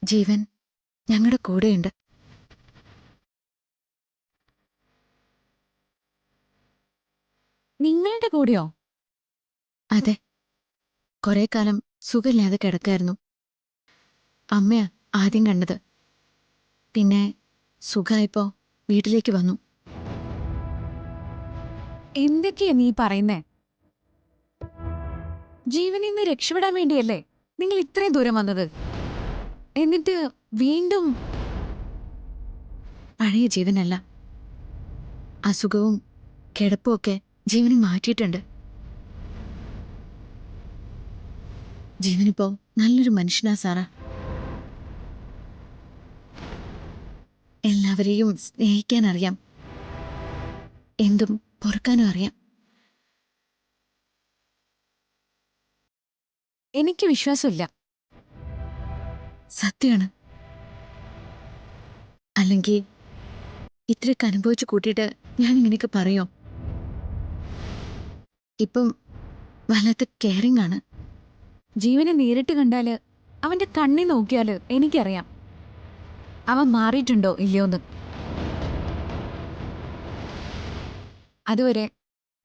ജീവൻ ഞങ്ങളുടെ കൂടെയുണ്ട്. നിങ്ങളുടെ കൂടെയോ? അതെ, കുറെ കാലം സുഖമില്ലാതെ കിടക്കായിരുന്നു. അമ്മയാ ആദ്യം കണ്ടത്. പിന്നെ സുഖമായപ്പോ വീട്ടിലേക്ക് വന്നു. എന്തൊക്കെയാ നീ പറയുന്നേ? ജീവനിൽ നിന്ന് രക്ഷപ്പെടാൻ വേണ്ടിയല്ലേ നിങ്ങൾ ഇത്രയും ദൂരം വന്നത്? എന്നിട്ട് വീണ്ടും പഴയ ജീവനല്ല. അസുഖവും കിടപ്പും ഒക്കെ ജീവനെ മാറ്റിയിട്ടുണ്ട്. ജീവനിപ്പോ നല്ലൊരു മനുഷ്യനാ സാറാ. എല്ലാവരെയും സ്നേഹിക്കാൻ അറിയാം, എന്തും പൊറുക്കാനും അറിയാം. എനിക്ക് വിശ്വാസമില്ല. സത്യമാണ്. അല്ലെങ്കിൽ ഇത്രയൊക്കെ അനുഭവിച്ചു കൂട്ടിയിട്ട് ഞാൻ ഇങ്ങനെയൊക്കെ പറയോ? ഇപ്പം വല്ലാത്ത കെയറിംഗ് ആണ്. ജീവനെ നേരിട്ട് കണ്ടാല്, അവന്റെ കണ്ണി നോക്കിയാല് എനിക്കറിയാം അവൻ മാറിയിട്ടുണ്ടോ ഇല്ലയോന്ന്. അതുവരെ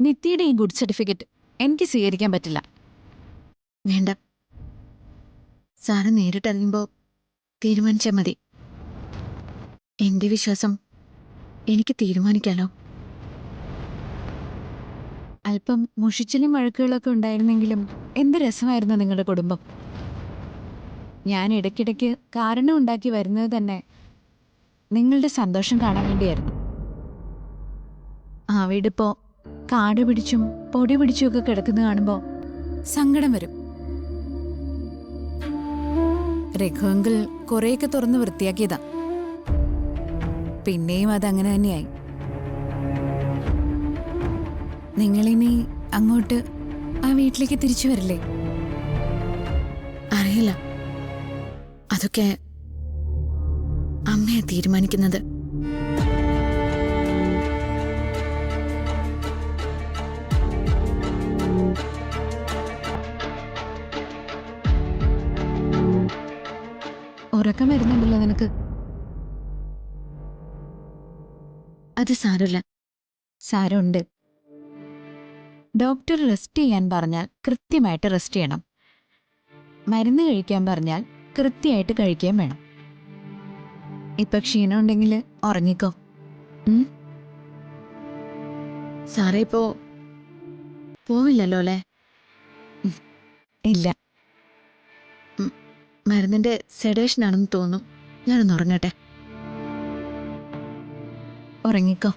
നിത്യയുടെ ഈ ഗുഡ് സർട്ടിഫിക്കറ്റ് എനിക്ക് സ്വീകരിക്കാൻ പറ്റില്ല. വേണ്ട, സാറ് നേരിട്ടറിയുമ്പോ തീരുമാനിച്ചാൽ മതി. എന്റെ വിശ്വാസം എനിക്ക് തീരുമാനിക്കാലോ. അല്പം മുഷിച്ചിലും വഴക്കുകളൊക്കെ ഉണ്ടായിരുന്നെങ്കിലും എന്ത് രസമായിരുന്നു നിങ്ങളുടെ കുടുംബം. ഞാൻ ഇടയ്ക്കിടയ്ക്ക് കാരണം ഉണ്ടാക്കി വരുന്നത് തന്നെ നിങ്ങളുടെ സന്തോഷം കാണാൻ വേണ്ടിയായിരുന്നു. ആ വീടിപ്പോ കാട് പിടിച്ചും പൊടി പിടിച്ചും ഒക്കെ കിടക്കുന്നത് കാണുമ്പോൾ സങ്കടം വരും. രഘുവെങ്കിൽ കുറേയൊക്കെ തുറന്ന് വൃത്തിയാക്കിയതാ. പിന്നെയും അതങ്ങനെ തന്നെയായി. നിങ്ങളിനി അങ്ങോട്ട് ആ വീട്ടിലേക്ക് തിരിച്ചു വരില്ലേ? അറിയില്ല, അതൊക്കെ അമ്മയെ തീരുമാനിക്കുന്നത്. ഉറക്കം വരുന്നുണ്ടല്ലോ നിനക്ക്. അത് സാരമില്ല. സാരമുണ്ട്. ഡോക്ടർ റെസ്റ്റ് ചെയ്യാൻ പറഞ്ഞാൽ കൃത്യമായിട്ട് റെസ്റ്റ് ചെയ്യണം. മരുന്ന് കഴിക്കാൻ പറഞ്ഞാൽ കൃത്യമായിട്ട് കഴിക്കുകയും വേണം. ഇപ്പൊ ക്ഷീണം ഉണ്ടെങ്കിൽ ഉറങ്ങിക്കോ. സാറേ ഇപ്പോ പോവില്ലല്ലോ അല്ലേ? ഇല്ല, മരുന്നിന്റെ സെഡേഷനാണെന്ന് തോന്നുന്നു. ഞാനൊന്ന് ഉറങ്ങട്ടെ. ഉറങ്ങിക്കോ.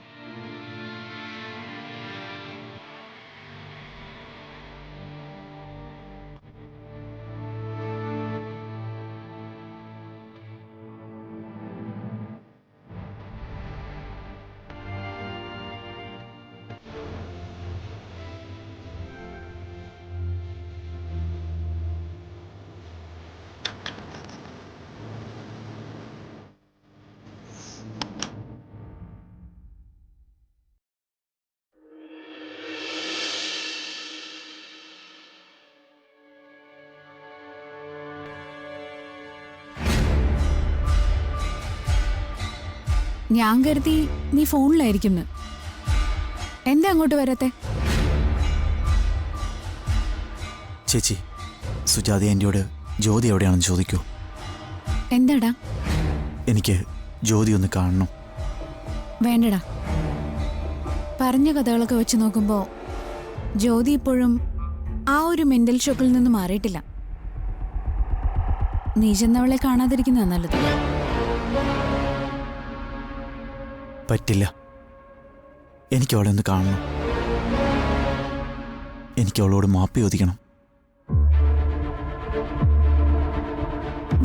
ഞാൻ കരുതി നീ ഫോണിലായിരിക്കും. എന്താ അങ്ങോട്ട് വരാത്തെ? ചേച്ചി, സുജാത ആൻറ്റിയോട് ജ്യോതി എവിടെയാണെന്ന് ചോദിക്കൂ. എന്താടാ? എനിക്ക് ജ്യോതി ഒന്ന് കാണണം. വേണ്ടടാ. പറഞ്ഞ കഥകളൊക്കെ വെച്ച് നോക്കുമ്പോൾ ജ്യോതി ഇപ്പോഴും ആ ഒരു മെന്റൽ ഷോക്കിൽ നിന്ന് മാറിയിട്ടില്ല. നീ ചെന്നവളെ കാണാതിരിക്കുന്നതാ നല്ലത്. പറ്റില്ല, എനിക്ക് അവളെ ഒന്ന് കാണണം. എനിക്ക് അവളോട് മാപ്പ് ചോദിക്കണം.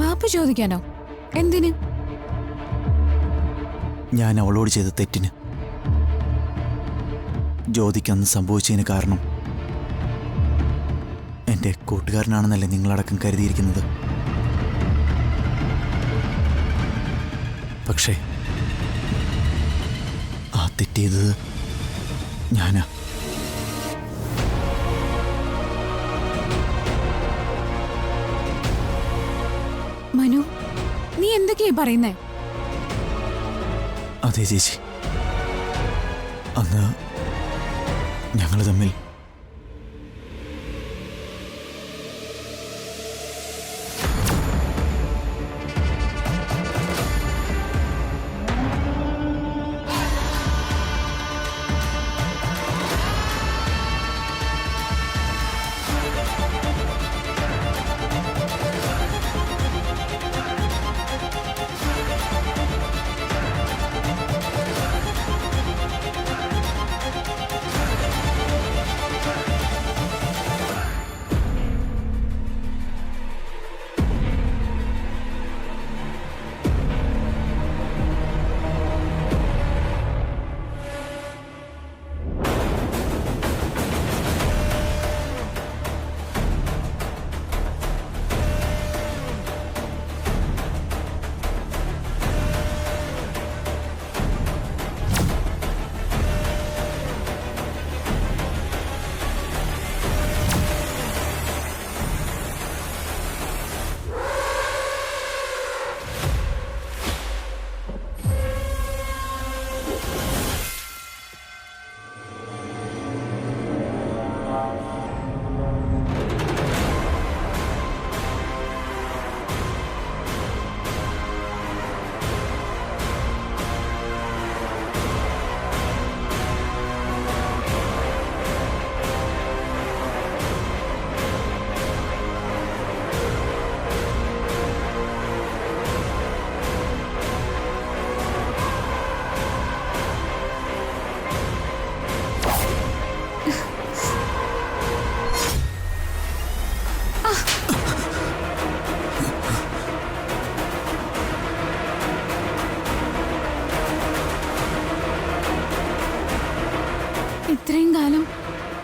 മാപ്പ് ചോദിക്കാനോ? എന്തിന്? ഞാൻ അവളോട് ചെയ്ത തെറ്റിന്, ജ്യോതിക്ക് അന്ന് സംഭവിച്ചതിന് കാരണം എൻ്റെ കൂട്ടുകാരനാണെന്നല്ലേ നിങ്ങളടക്കം കരുതിയിരിക്കുന്നത്. പക്ഷേ ആ തെറ്റിയത് ഞാനാ. മനു, നീ എന്തൊക്കെയാ പറയുന്നേ? അതെ ചേച്ചി, അന്ന് ഞങ്ങൾ തമ്മിൽ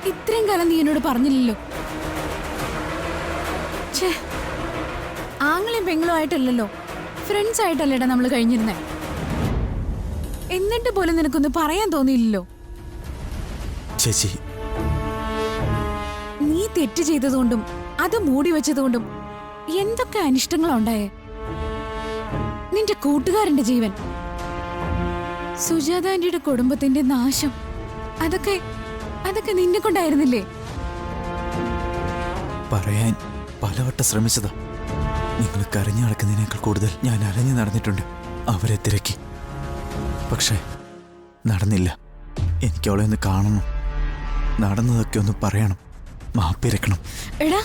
ഇത്രയും കാലം നീ എന്നോട് പറഞ്ഞില്ലല്ലോ. ഛേ, ആങ്ങളെയും പെങ്ങളും ആയിട്ടല്ലല്ലോ, ഫ്രണ്ട്സ് ആയിട്ടല്ലേടാ നമ്മൾ കഴിഞ്ഞിരുന്നേ. എന്നിട്ട് പോലും നിനക്കൊന്ന് പറയാൻ തോന്നിയില്ലല്ലോ. ചേച്ചി, നീ തെറ്റ് ചെയ്തതുകൊണ്ടും അത് മൂടി വെച്ചതുകൊണ്ടും എന്തൊക്കെ അനിഷ്ടങ്ങളാ ഉണ്ടായേ. നിന്റെ കൂട്ടുകാരന്റെ ജീവൻ, സുജാത ആന്റിയുടെ കുടുംബത്തിന്റെ നാശം, അതൊക്കെ നിന്നെ കൊണ്ടായിരുന്നില്ലേ? പറയാൻ പലവട്ടം ശ്രമിച്ചതാ. നിങ്ങൾ കരഞ്ഞു നടക്കുന്നതിനേക്കാൾ കൂടുതൽ ഞാൻ അലഞ്ഞു നടന്നിട്ടുണ്ട് അവരെ തിരക്കി. പക്ഷേ നടന്നില്ല. എനിക്ക് അവളെ ഒന്ന് കാണണം, നടന്നതൊക്കെ ഒന്ന് പറയണം, മാപ്പിരക്കണം. എടാ,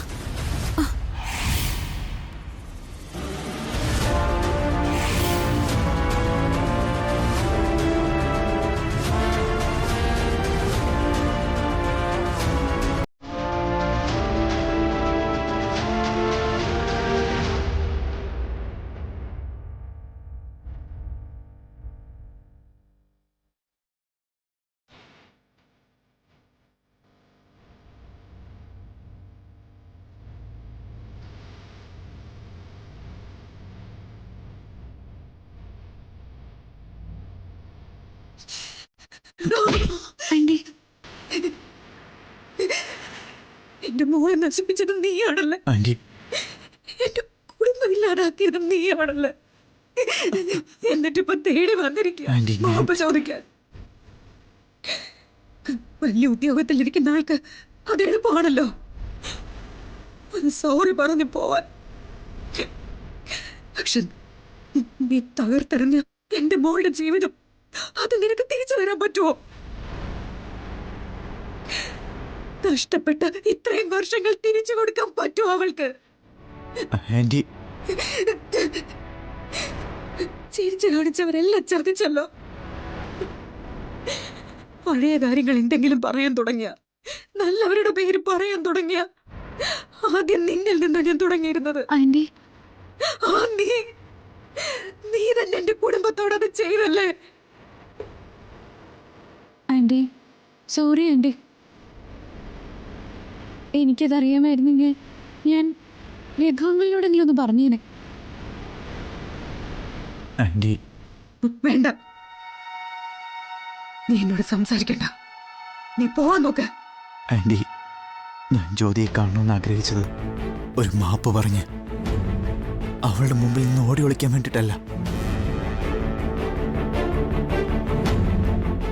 എന്റെ മോളെ നശിപ്പിച്ചത് നീയാണല്ലേ? ആന്റി, എന്റെ കുടുംബം ഇല്ലാതാക്കിയത് നീയാണല്ലേ? എന്നിട്ടിപ്പൊ തേടി വന്നിരിക്കുക ആന്റി, മാപ്പ് ചോദിക്കാൻ. വലിയ ഉദ്യോഗത്തിലിരിക്കുന്ന ആൾക്ക് അത് എളുപ്പമാണല്ലോ സോറി പറഞ്ഞു പോവാൻ. പക്ഷെ നീ തകർത്തെറിഞ്ഞ എന്റെ മോളുടെ ജീവിതം, അത് നിനക്ക് തിരിച്ചു തരാൻ പറ്റുമോ? നഷ്ടപ്പെട്ട ഇത്രയും വർഷങ്ങൾ തിരിച്ചു കൊടുക്കാൻ പറ്റുമോ അവൾക്ക്? ആന്റി, ചിരിച്ചു കാണിച്ചവരെല്ലാം ചതിച്ചല്ലോ. പഴയ കാര്യങ്ങൾ എന്തെങ്കിലും പറയാൻ തുടങ്ങിയ, നല്ലവരുടെ പേര് പറയാൻ തുടങ്ങിയ, ആദ്യം നിന്നിൽ നിന്നാണ് ഞാൻ തുടങ്ങിയിരുന്നത്. ആന്റി, ആ നീ തന്നെ എന്റെ കുടുംബത്തോട് അത് ചെയ്തല്ലേ? Anti sorry aunty. എനിക്കതറിയാമായിരുന്നെങ്കിൽ ഞാൻ രഘുവങ്ങളിലൂടെ നീ ഒന്ന് പറഞ്ഞേനെ. ആന്റി, വേണ്ട, നീ എന്നോട് സംസാരിക്കണ്ട. നീ പോവാൻ നോക്ക്. ആന്റി, ഞാൻ ജ്യോതിയെ കാണണമെന്ന് ആഗ്രഹിച്ചത് ഒരു മാപ്പ് പറഞ്ഞ് അവളുടെ മുമ്പിൽ നിന്ന് ഓടി ഒളിക്കാൻ വേണ്ടിയിട്ടല്ല,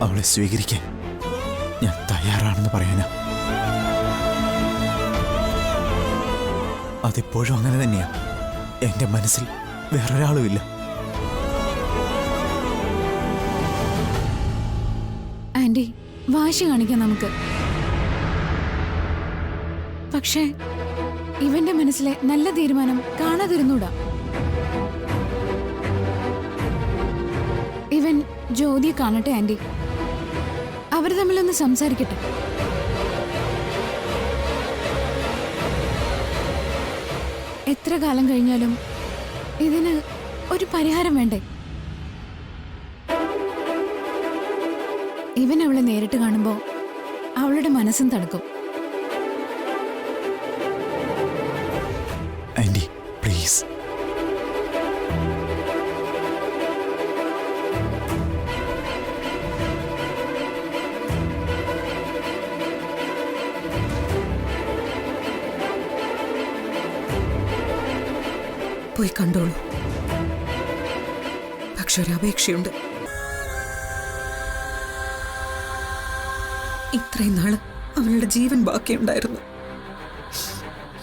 അവളെ സ്വീകരിക്കാൻ ഞാൻ തയ്യാറാണെന്ന് പറയാനാ. അതിപ്പോഴും അങ്ങനെ തന്നെയാ. എന്റെ മനസ്സിൽ വേറൊരാളുമില്ല. ആന്റി, വാശി കാണിക്കാം നമുക്ക്. പക്ഷേ ഇവന്റെ മനസ്സിലെ നല്ല തീരുമാനം കാണാതിരുന്നൂടാ. ഇവൻ ജ്യോതിയെ കാണട്ടെ ആന്റി, അവർ തമ്മിലൊന്ന് സംസാരിക്കട്ടെ. എത്ര കാലം കഴിഞ്ഞാലും ഇതിന് ഒരു പരിഹാരം വേണ്ടേ? ഇവൻ അവളെ നേരിട്ട് കാണുമ്പോ അവളുടെ മനസ്സും തണുക്കും. Aunty please. പോയി കണ്ടോളൂ. പക്ഷെ ഒരപേക്ഷയുണ്ട്. ഇത്രയും നാള് അവളുടെ ജീവൻ ബാക്കിയുണ്ടായിരുന്നു.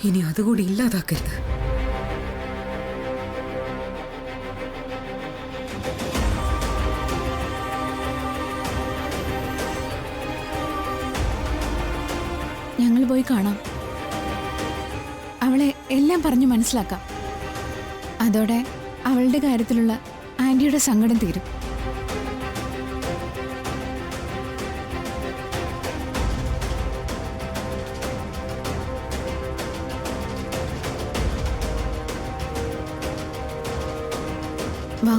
ഇനി അതുകൂടി ഇല്ലാതാക്കരുത്. ഞങ്ങൾ പോയി കാണാം. അവളെ എല്ലാം പറഞ്ഞു മനസ്സിലാക്കാം. അതോടെ അവളുടെ കാര്യത്തിലുള്ള ആന്റിയുടെ സങ്കടം തീരും. വാ.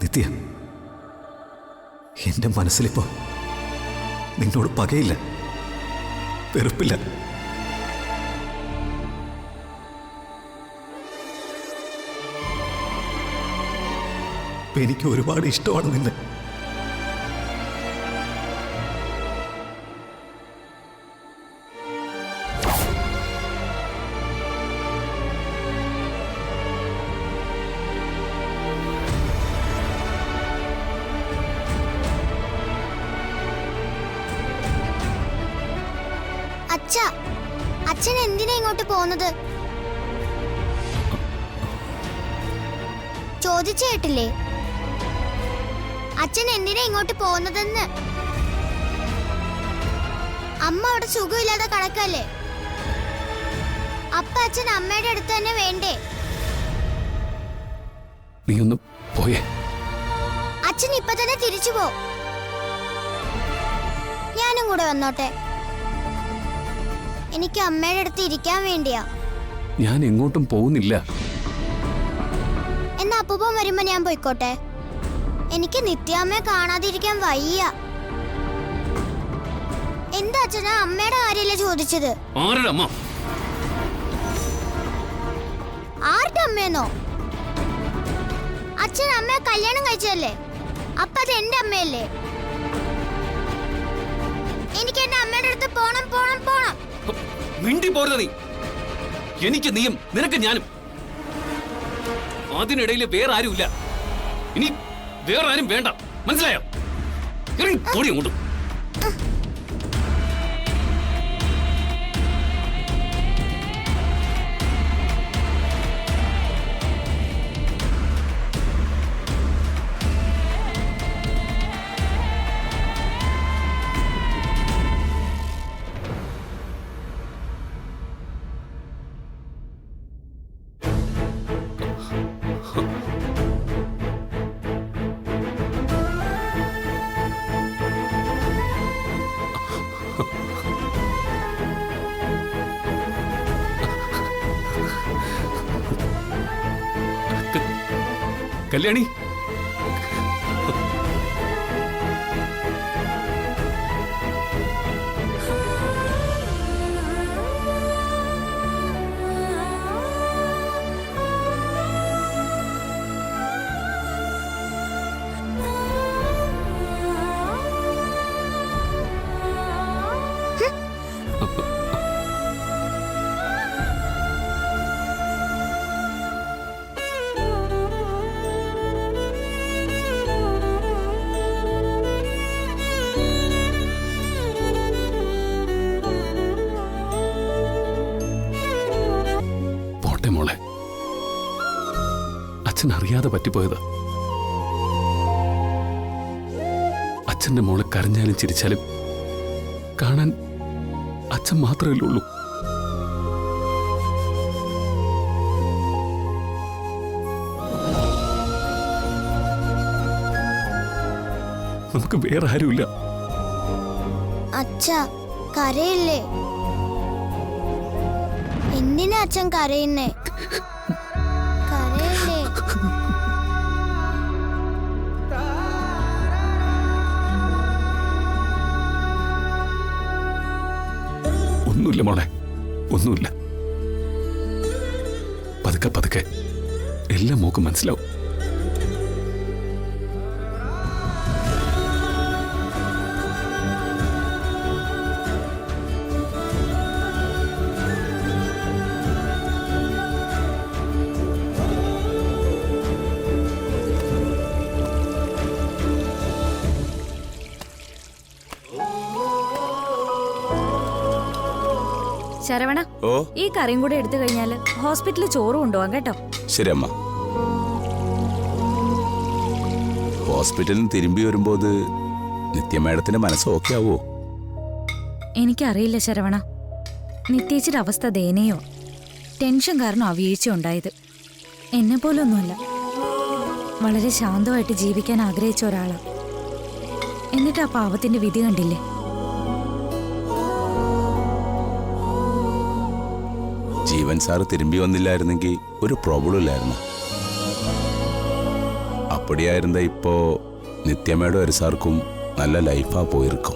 നിത്യ, എന്റെ മനസ്സിലിപ്പോ നിന്നോട് പകയില്ല, വെറുപ്പില്ല. എനിക്ക് ഒരുപാട് ഇഷ്ടമാണ് നിന്നെ. അച്ഛൻ എന്തിനാ ഇങ്ങോട്ട് പോകുന്നത്? ചോദിച്ചു കേട്ടില്ലേ? അച്ഛൻ എന്തിനാ ഇങ്ങോട്ട് പോകുന്നതെന്ന്. അമ്മ അവിടെ സുഖമില്ലാതെ കിടക്കല്ലേ? അപ്പ അച്ഛൻ അമ്മയുടെ അടുത്ത് തന്നെ വേണ്ടേ? നീ ഒന്ന് പോയേ. അച്ഛൻ ഇപ്പൊ തന്നെ തിരിച്ചു പോ. ഞാനും കൂടെ വന്നോട്ടെ. എനിക്ക് അമ്മയുടെ അടുത്ത് ഇരിക്കാൻ വേണ്ടിയാ. ഞാൻ എങ്ങോട്ടും പോകുന്നില്ല. എന്നാ അപ്പൂപ്പൻ വരുമ്പോ ഞാൻ പോയിക്കോട്ടെ. എനിക്ക് നിത്യാമ്മയെ കാണാതിരിക്കാൻ വയ്യ. എന്താ അച്ഛനാ അമ്മയുടെ കാര്യല്ലേ ചോദിച്ചത്? ആരുടെ അമ്മയെന്നോ? അച്ഛൻ അമ്മയെ കല്യാണം കഴിച്ചതല്ലേ? അപ്പൊ അത് എന്റെ അമ്മയല്ലേ? അടുത്ത് പോണം പോണം പോണം. മിണ്ടി പോരുത് നീ. എനിക്ക് നീയും നിനക്ക് ഞാനും. അതിനിടയിൽ വേറെ ആരുമില്ല. ഇനി വേറെ ആരും വേണ്ട, മനസ്സിലായോ? ഇറങ്ങി ഓടി അങ്ങോട്ട്. കല്യാണി, മോളെ, അച്ഛൻ അറിയാതെ പറ്റിപ്പോയത്. അച്ഛന്റെ മോളെ കരഞ്ഞാലും ചിരിച്ചാലും കാണാൻ അച്ഛൻ മാത്രമേ ഉള്ളൂ. നമുക്ക് വേറെ ആരുമില്ല. അച്ഛ കരയില്ലേ? എന്തിനാ അച്ഛൻ കരയുന്നേ? കരയില്ലേ? ഒന്നുമില്ല മോളെ, ഒന്നുമില്ല. പതുക്കെ പതുക്കെ എല്ലാം മോക്ക് മനസ്സിലാവും. ശരവണ, ഓ ഈ കറിയും കൂടെ എടുത്തു കഴിഞ്ഞാല് ഹോസ്പിറ്റലിൽ ചോറ് കൊണ്ടുപോകാം കേട്ടോ. ശരി അമ്മ. ഹോസ്പിറ്റലിൽ നിന്ന് തിരുമ്പി വരുമ്പോ നിത്യ മാഡത്തിന്റെ മനസ്സ് ഓക്കെ ആവോ? എനിക്കറിയില്ല ശരവണ, നിത്യേച്ചിയുടെ അവസ്ഥ ദയനീയോ. ടെൻഷൻ കാരണം ആ വീഴ്ച ഉണ്ടായത്. എന്നെ പോലൊന്നുമല്ല, വളരെ ശാന്തമായിട്ട് ജീവിക്കാൻ ആഗ്രഹിച്ച ഒരാളാ. എന്നിട്ട് ആ പാവത്തിന്റെ വിധി കണ്ടില്ലേ? ജീവൻ സാറ് തിരുമ്പി വന്നില്ലായിരുന്നെങ്കിൽ ഒരു പ്രോബ്ലം ഇല്ലായിരുന്നു. അപ്പടിയായിരുന്ന ഇപ്പോ നിത്യമേടും അരിസാർക്കും നല്ല ലൈഫാ പോയിരിക്കും.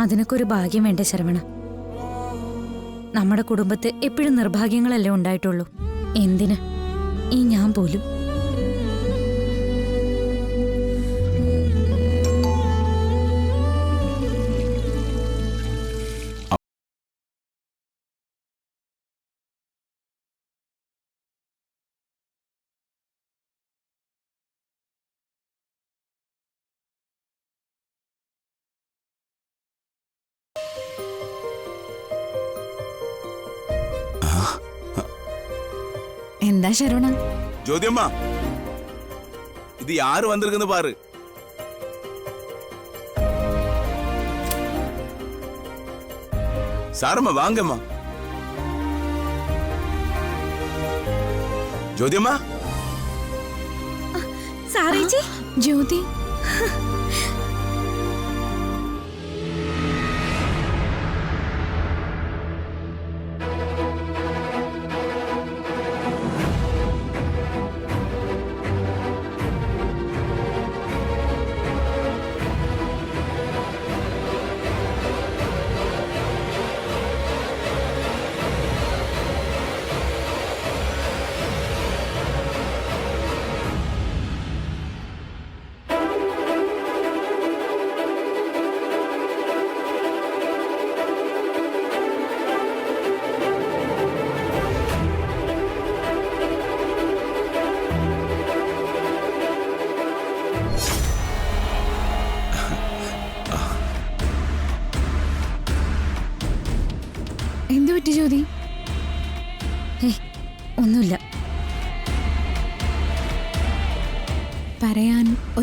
അതിനൊക്കെ ഒരു ഭാഗ്യം വേണ്ട ശരവണ. നമ്മുടെ കുടുംബത്ത് എപ്പോഴും നിർഭാഗ്യങ്ങളല്ലേ ഉണ്ടായിട്ടുള്ളൂ. എന്തിന് ഈ ഞാൻ പോലും. എന്താ ശരവണ? ജ്യോതിയമ്മ, ഇത് യാര് വന്നിരിക്കുന്നു പാറ്. സാറമ്മ വാങ്ങമ്മ. ജ്യോതിയമ്മ, സാറേച്ചി. ജ്യോതി,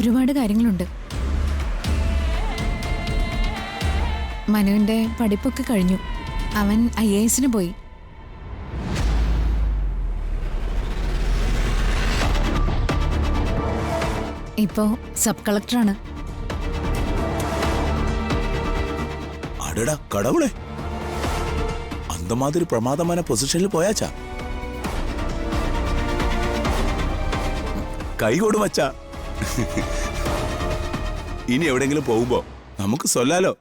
ഒരുപാട് കാര്യങ്ങളുണ്ട്. മനുവിന്റെ പഠിപ്പൊക്കെ കഴിഞ്ഞു. അവൻ IAS പോയി. ഇപ്പോ സബ് കളക്ടറാണ്. അടടാ കടവുളെ, അന്തമാതിരി പ്രമാദമായ പൊസിഷനിൽ പോയാച്ചാ. കൈ കൊടുമച്ചാ. ഇനി എവിടെങ്കിലും പോകുമ്പോ നമുക്ക് സൊല്ലാലോ,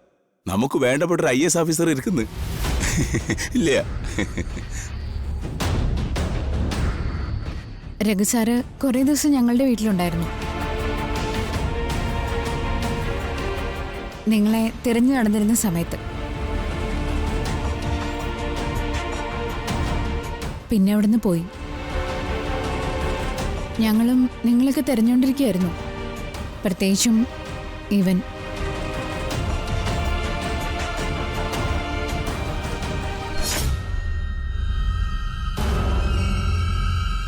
നമുക്ക് വേണ്ടപ്പെട്ട ഒരു IAS ഓഫീസർ ഇരിക്കുന്നു. ഇല്ല രഘു സാറ് കുറേ ദിവസം ഞങ്ങളുടെ വീട്ടിലുണ്ടായിരുന്നു. നിങ്ങളെ തിരഞ്ഞു നടന്നിരുന്ന സമയത്ത്. പിന്നെ അവിടുന്ന് പോയി. ഞങ്ങളും നിങ്ങളൊക്കെ തിരഞ്ഞുകൊണ്ടിരിക്കുകയായിരുന്നു, പ്രത്യേകിച്ചും ഇവൻ.